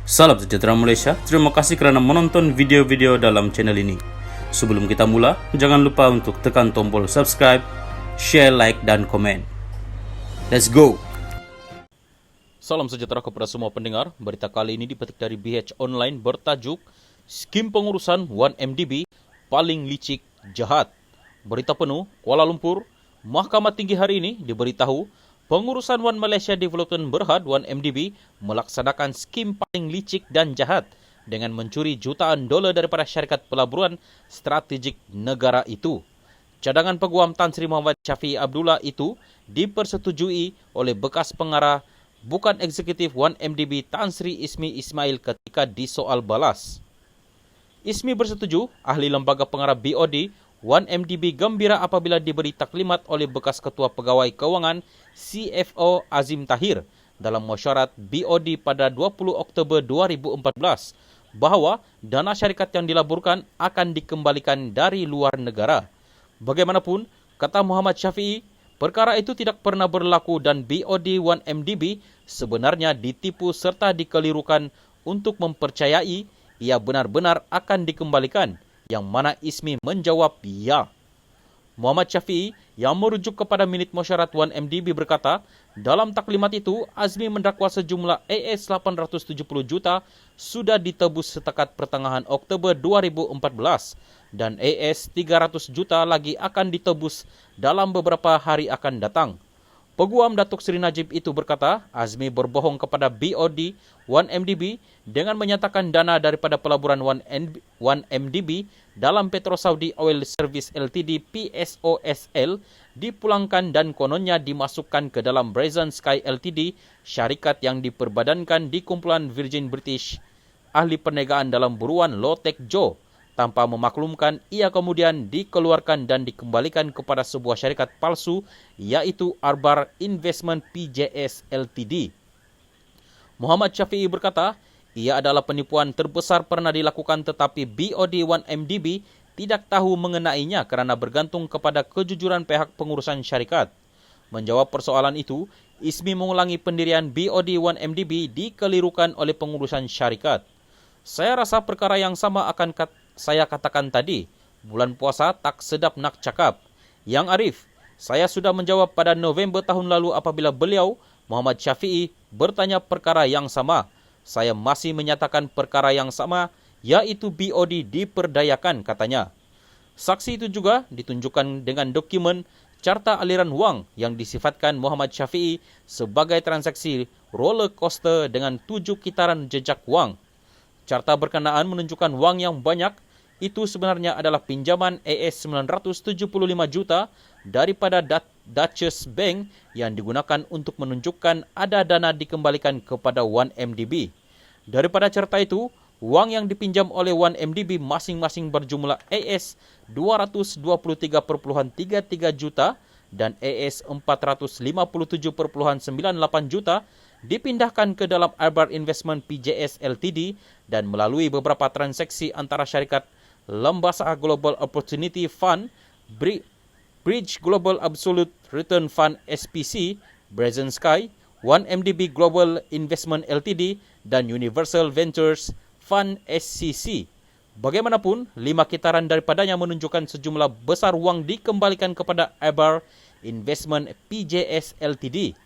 Salam sejahtera Malaysia, terima kasih kerana menonton video-video dalam channel ini. Sebelum kita mula, jangan lupa untuk tekan tombol subscribe, share, like, dan komen. Let's go! Salam sejahtera kepada semua pendengar. Berita kali ini dipetik dari BH Online bertajuk Skim Pengurusan 1MDB Paling Licik Jahat. Berita penuh, Kuala Lumpur, Mahkamah Tinggi hari ini diberitahu pengurusan One Malaysia Development Berhad 1MDB melaksanakan skim paling licik dan jahat dengan mencuri jutaan dolar daripada syarikat pelaburan strategik negara itu. Cadangan Peguam Tan Sri Muhammad Syafiee Abdullah itu dipersetujui oleh bekas pengarah bukan eksekutif 1MDB Tan Sri Ismi Ismail ketika disoal balas. Ismi bersetuju, ahli lembaga pengarah BOD 1MDB gembira apabila diberi taklimat oleh bekas Ketua Pegawai Kewangan CFO Azim Tahir dalam mesyuarat BOD pada 20 Oktober 2014 bahawa dana syarikat yang dilaburkan akan dikembalikan dari luar negara. Bagaimanapun, kata Muhammad Syafiee, perkara itu tidak pernah berlaku dan BOD 1MDB sebenarnya ditipu serta dikelirukan untuk mempercayai ia benar-benar akan dikembalikan, yang mana Ismi menjawab ya. Muhammad Syafiee yang merujuk kepada minit mesyuarat 1MDB berkata, dalam taklimat itu, Azmi mendakwa sejumlah AS 870 juta sudah ditebus setakat pertengahan Oktober 2014 dan AS 300 juta lagi akan ditebus dalam beberapa hari akan datang. Peguam Datuk Seri Najib itu berkata, Azmi berbohong kepada BOD 1MDB dengan menyatakan dana daripada pelaburan 1MDB dalam Petro Saudi Oil Service Ltd PSOSL dipulangkan dan kononnya dimasukkan ke dalam Brazen Sky Ltd, syarikat yang diperbadankan di kumpulan Virgin British ahli perniagaan dalam buruan Lotek Joe. Tanpa memaklumkan, ia kemudian dikeluarkan dan dikembalikan kepada sebuah syarikat palsu iaitu Arbar Investment PJS Ltd. Muhammad Syafiee berkata, ia adalah penipuan terbesar pernah dilakukan tetapi BOD 1MDB tidak tahu mengenainya kerana bergantung kepada kejujuran pihak pengurusan syarikat. Menjawab persoalan itu, Ismi mengulangi pendirian BOD 1MDB dikelirukan oleh pengurusan syarikat. Saya rasa perkara yang sama akan saya katakan tadi. Bulan puasa tak sedap nak cakap. Yang Arif, saya sudah menjawab pada November tahun lalu apabila beliau, Muhammad Syafiee, bertanya perkara yang sama. Saya masih menyatakan perkara yang sama, iaitu BOD diperdayakan, katanya. Saksi itu juga ditunjukkan dengan dokumen carta aliran wang yang disifatkan Muhammad Syafiee sebagai transaksi roller coaster dengan 7 kitaran jejak wang. Carta berkenaan menunjukkan wang yang banyak itu sebenarnya adalah pinjaman AS 975 juta daripada Duchess Bank yang digunakan untuk menunjukkan ada dana dikembalikan kepada 1MDB. Daripada carta itu, wang yang dipinjam oleh 1MDB masing-masing berjumlah AS 223.33 juta dan AS 457.98 juta dipindahkan ke dalam Arbar Investment PJS Ltd dan melalui beberapa transaksi antara syarikat Lembasa Global Opportunity Fund, Bridge Global Absolute Return Fund SPC, Brazen Sky, 1MDB Global Investment Ltd dan Universal Ventures Fund SCC. Bagaimanapun, 5 kitaran daripadanya menunjukkan sejumlah besar wang dikembalikan kepada Arbar Investment PJS Ltd.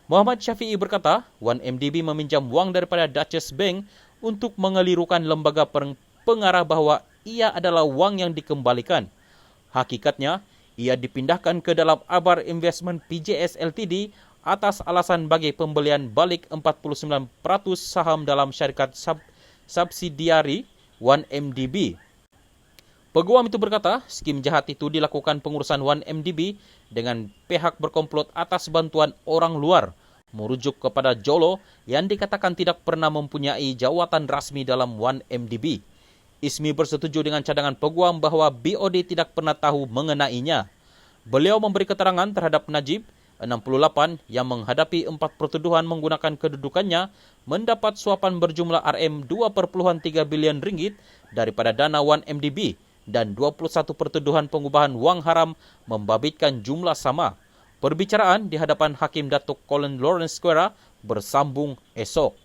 Muhammad Syafiee berkata, 1MDB meminjam wang daripada Duchess Bank untuk mengelirukan lembaga pengarah bahawa ia adalah wang yang dikembalikan. Hakikatnya, ia dipindahkan ke dalam Arbar Investment PJS Ltd atas alasan bagi pembelian balik 49% saham dalam syarikat subsidiari 1MDB. Peguam itu berkata, skim jahat itu dilakukan pengurusan 1MDB dengan pihak berkomplot atas bantuan orang luar, merujuk kepada Jolo yang dikatakan tidak pernah mempunyai jawatan rasmi dalam 1MDB. Ismi bersetuju dengan cadangan peguam bahawa BOD tidak pernah tahu mengenainya. Beliau memberi keterangan terhadap Najib, 68, yang menghadapi 4 pertuduhan menggunakan kedudukannya mendapat suapan berjumlah RM2.3 bilion ringgit daripada dana 1MDB dan 21 pertuduhan pengubahan wang haram membabitkan jumlah sama. Perbicaraan di hadapan Hakim Datuk Colin Lawrence Square bersambung esok.